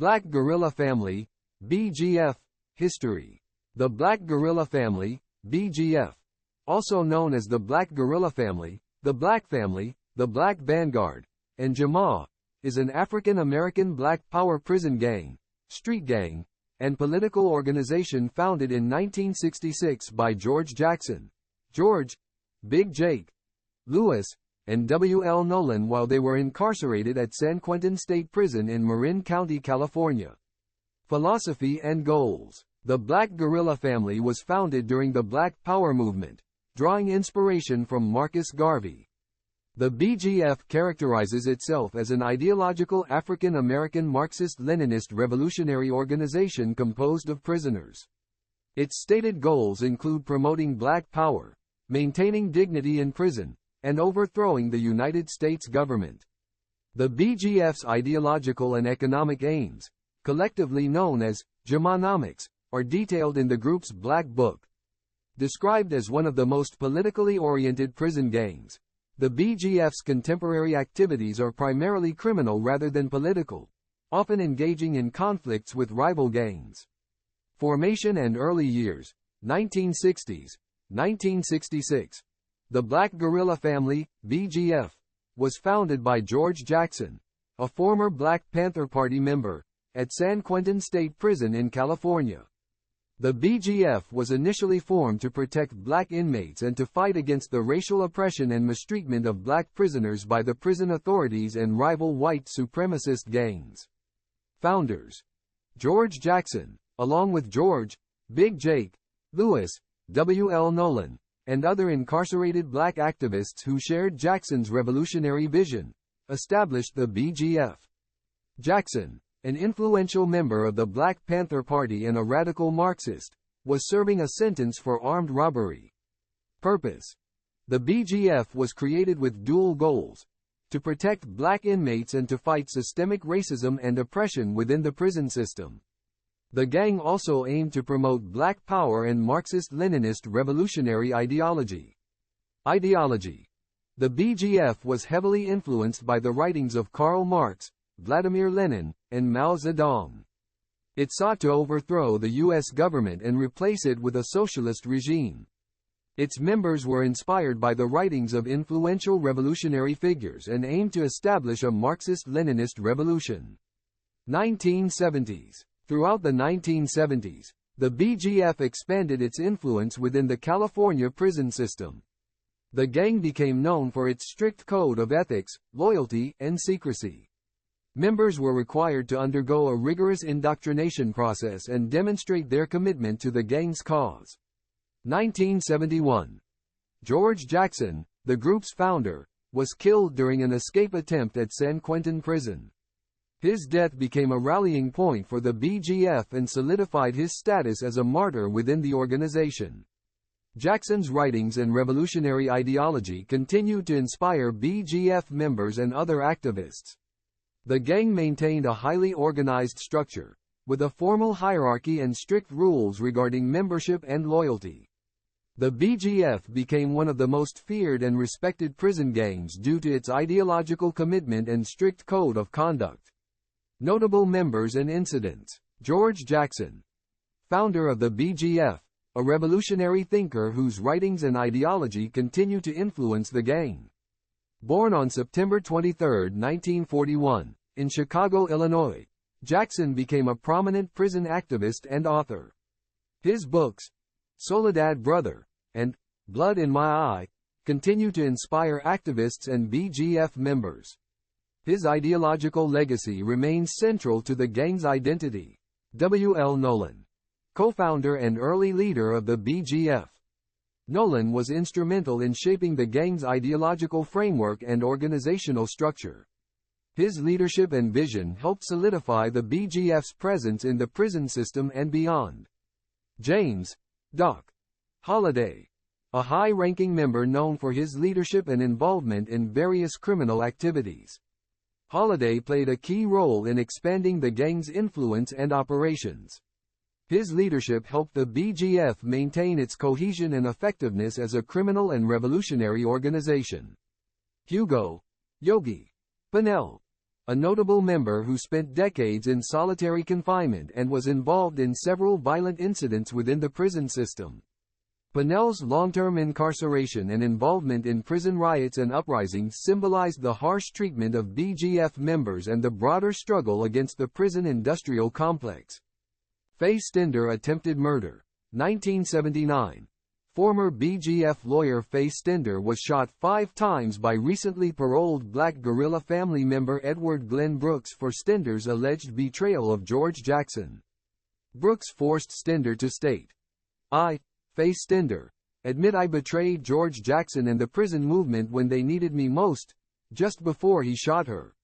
Black Guerilla Family, BGF, History. The Black Guerilla Family, BGF, also known as the Black Guerilla Family, the Black Family, the Black Vanguard, and Jamaah, is an African-American Black Power prison gang, street gang, and political organization founded in 1966 by George Jackson, George, Big Jake, Lewis, and W. L. Nolan while they were incarcerated at San Quentin State Prison in Marin County, California. Philosophy and goals. The Black Guerilla Family was founded during the Black Power movement, drawing inspiration from Marcus Garvey. The BGF characterizes itself as an ideological African-American Marxist-Leninist revolutionary organization composed of prisoners. Its stated goals include promoting Black power, maintaining dignity in prison, and overthrowing the United States government. The BGF's ideological and economic aims, collectively known as Jamaanomics, are detailed in the group's Black Book. Described as one of the most politically oriented prison gangs, the BGF's contemporary activities are primarily criminal rather than political, often engaging in conflicts with rival gangs. Formation and early years, 1960s, 1966. The Black Guerilla Family, BGF, was founded by George Jackson, a former Black Panther Party member, at San Quentin State Prison in California. The BGF was initially formed to protect Black inmates and to fight against the racial oppression and mistreatment of Black prisoners by the prison authorities and rival white supremacist gangs. Founders: George Jackson, along with George, Big Jake, Lewis, W. L. Nolan, and other incarcerated Black activists who shared Jackson's revolutionary vision, established the BGF. Jackson, an influential member of the Black Panther Party and a radical Marxist, was serving a sentence for armed robbery. Purpose: the BGF was created with dual goals: to protect Black inmates and to fight systemic racism and oppression within the prison system. The gang also aimed to promote Black power and Marxist-Leninist revolutionary ideology. Ideology: the BGF was heavily influenced by the writings of Karl Marx, Vladimir Lenin, and Mao Zedong. It sought to overthrow the U.S. government and replace it with a socialist regime. Its members were inspired by the writings of influential revolutionary figures and aimed to establish a Marxist-Leninist revolution. 1970s. Throughout the 1970s, the BGF expanded its influence within the California prison system. The gang became known for its strict code of ethics, loyalty, and secrecy. Members were required to undergo a rigorous indoctrination process and demonstrate their commitment to the gang's cause. 1971. George Jackson, the group's founder, was killed during an escape attempt at San Quentin Prison. His death became a rallying point for the BGF and solidified his status as a martyr within the organization. Jackson's writings and revolutionary ideology continued to inspire BGF members and other activists. The gang maintained a highly organized structure, with a formal hierarchy and strict rules regarding membership and loyalty. The BGF became one of the most feared and respected prison gangs due to its ideological commitment and strict code of conduct. Notable members and incidents: George Jackson, founder of the BGF, a revolutionary thinker whose writings and ideology continue to influence the gang. Born on September 23, 1941, in Chicago, Illinois, Jackson became a prominent prison activist and author. His books, Soledad Brother, and Blood in My Eye, continue to inspire activists and BGF members. His ideological legacy remains central to the gang's identity. W. L. Nolan, co-founder and early leader of the BGF. Nolan was instrumental in shaping the gang's ideological framework and organizational structure. His leadership and vision helped solidify the BGF's presence in the prison system and beyond. James Doc Holliday, a high-ranking member known for his leadership and involvement in various criminal activities. Holliday played a key role in expanding the gang's influence and operations. His leadership helped the BGF maintain its cohesion and effectiveness as a criminal and revolutionary organization. Hugo Yogi Pinnell, a notable member who spent decades in solitary confinement and was involved in several violent incidents within the prison system. Pinnell's long-term incarceration and involvement in prison riots and uprisings symbolized the harsh treatment of BGF members and the broader struggle against the prison industrial complex. Faye Stender attempted murder. 1979. Former BGF lawyer Faye Stender was shot 5 times by recently paroled Black Guerilla Family member Edward Glenn Brooks for Stender's alleged betrayal of George Jackson. Brooks forced Stender to state, "I, Faye Stender, admit I betrayed George Jackson and the prison movement when they needed me most, just before he shot her."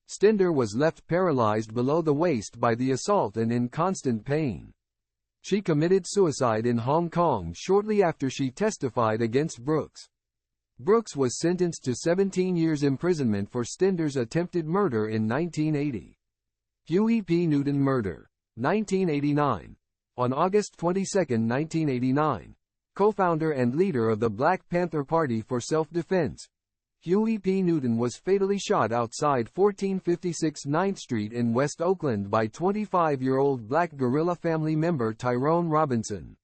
Stender was left paralyzed below the waist by the assault and in constant pain. She committed suicide in Hong Kong shortly after she testified against Brooks. Brooks was sentenced to 17 years imprisonment for Stender's attempted murder in 1980. Huey P. Newton murder. 1989. On August 22, 1989, co-founder and leader of the Black Panther Party for Self-Defense, Huey P. Newton was fatally shot outside 1456 9th Street in West Oakland by 25-year-old Black Guerilla Family member Tyrone Robinson.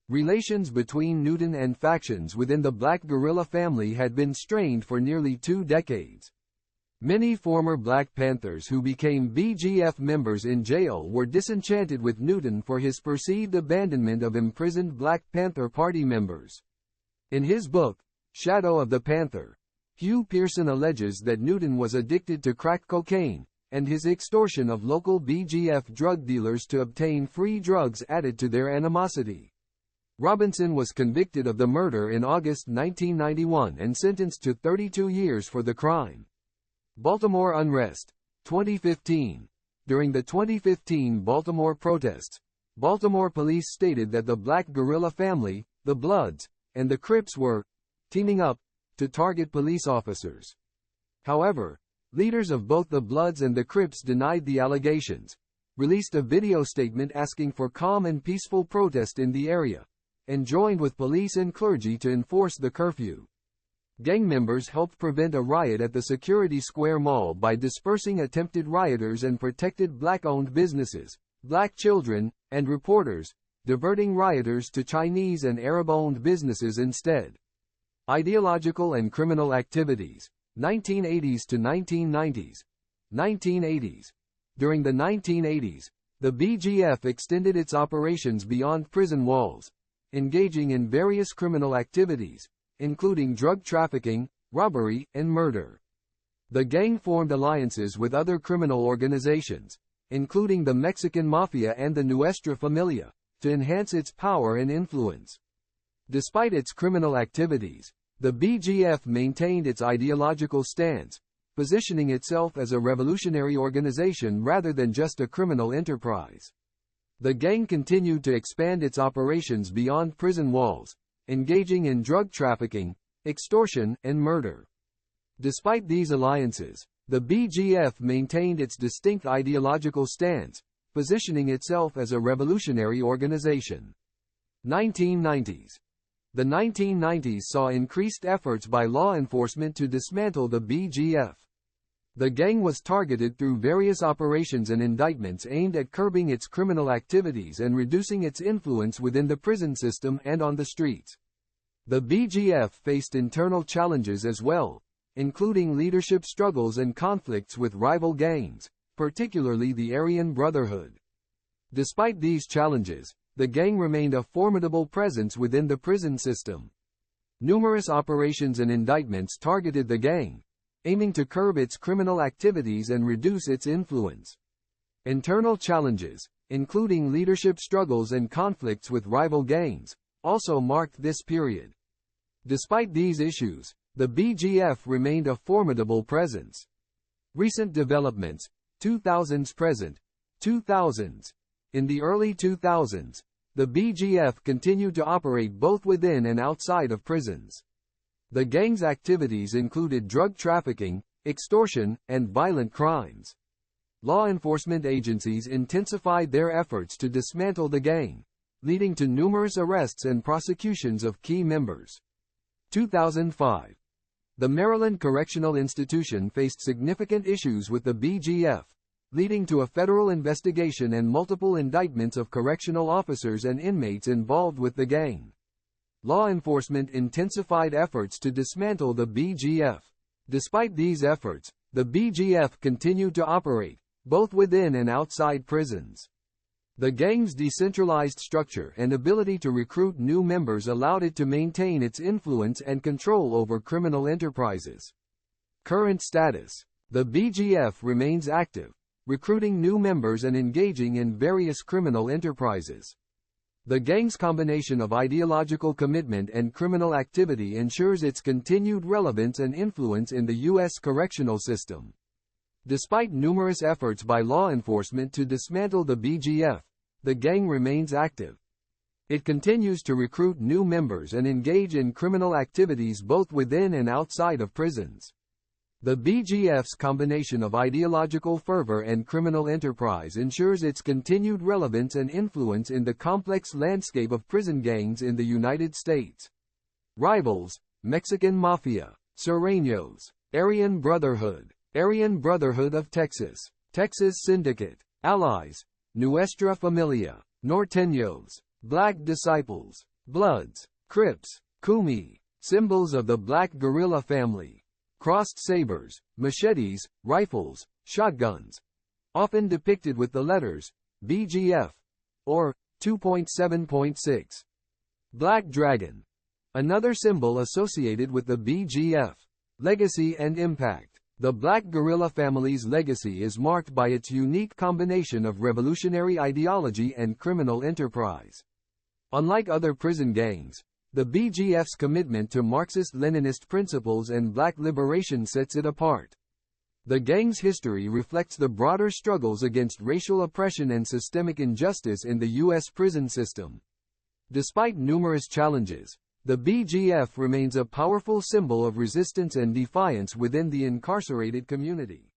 Relations between Newton and factions within the Black Guerilla Family had been strained for nearly 2 decades. Many former Black Panthers who became BGF members in jail were disenchanted with Newton for his perceived abandonment of imprisoned Black Panther Party members. In his book, Shadow of the Panther, Hugh Pearson alleges that Newton was addicted to crack cocaine, and his extortion of local BGF drug dealers to obtain free drugs added to their animosity. Robinson was convicted of the murder in August 1991 and sentenced to 32 years for the crime. Baltimore unrest. 2015. During the 2015 Baltimore protests, Baltimore police stated that the Black Guerilla Family, the Bloods, and the Crips were teaming up to target police officers. However, leaders of both the Bloods and the Crips denied the allegations, released a video statement asking for calm and peaceful protest in the area, and joined with police and clergy to enforce the curfew. Gang members helped prevent a riot at the Security Square Mall by dispersing attempted rioters and protected Black-owned businesses, Black children, and reporters, diverting rioters to Chinese and Arab-owned businesses instead. Ideological and criminal activities. 1980s to 1990s. 1980s. During the 1980s, the BGF extended its operations beyond prison walls, engaging in various criminal activities, including drug trafficking, robbery, and murder. The gang formed alliances with other criminal organizations, including the Mexican Mafia and the Nuestra Familia, to enhance its power and influence. Despite its criminal activities, the BGF maintained its ideological stance, positioning itself as a revolutionary organization rather than just a criminal enterprise. The gang continued to expand its operations beyond prison walls, engaging in drug trafficking, extortion, and murder. Despite these alliances, the BGF maintained its distinct ideological stance, positioning itself as a revolutionary organization. 1990s. The 1990s saw increased efforts by law enforcement to dismantle the BGF. The gang was targeted through various operations and indictments aimed at curbing its criminal activities and reducing its influence within the prison system and on the streets. The BGF faced internal challenges as well, including leadership struggles and conflicts with rival gangs, particularly the Aryan Brotherhood. Despite these challenges, the gang remained a formidable presence within the prison system. Numerous operations and indictments targeted the gang, aiming to curb its criminal activities and reduce its influence. Internal challenges, including leadership struggles and conflicts with rival gangs, also marked this period. Despite these issues, the BGF remained a formidable presence. Recent developments. 2000s present. 2000s. In the early 2000s, the BGF continued to operate both within and outside of prisons. The gang's activities included drug trafficking, extortion, and violent crimes. Law enforcement agencies intensified their efforts to dismantle the gang, leading to numerous arrests and prosecutions of key members. 2005. The Maryland Correctional Institution faced significant issues with the BGF, leading to a federal investigation and multiple indictments of correctional officers and inmates involved with the gang. Law enforcement intensified efforts to dismantle the BGF. Despite these efforts, the BGF continued to operate, both within and outside prisons. The gang's decentralized structure and ability to recruit new members allowed it to maintain its influence and control over criminal enterprises. Current status: the BGF remains active, recruiting new members and engaging in various criminal enterprises. The gang's combination of ideological commitment and criminal activity ensures its continued relevance and influence in the U.S. correctional system. Despite numerous efforts by law enforcement to dismantle the BGF, the gang remains active. It continues to recruit new members and engage in criminal activities both within and outside of prisons. The BGF's combination of ideological fervor and criminal enterprise ensures its continued relevance and influence in the complex landscape of prison gangs in the United States. Rivals: Mexican Mafia, Sureños, Aryan Brotherhood of Texas, Texas Syndicate, Allies, Nuestra Familia, Norteños, Black Disciples, Bloods, Crips, Kumi, symbols of the Black Guerilla Family. Crossed sabers, machetes, rifles, shotguns, often depicted with the letters BGF or 2.7.6. Black Dragon, another symbol associated with the BGF. Legacy and impact: the Black Guerilla Family's legacy is marked by its unique combination of revolutionary ideology and criminal enterprise. Unlike other prison gangs, the BGF's commitment to Marxist-Leninist principles and black liberation sets it apart. The gang's history reflects the broader struggles against racial oppression and systemic injustice in the U.S. prison system. Despite numerous challenges, the BGF remains a powerful symbol of resistance and defiance within the incarcerated community.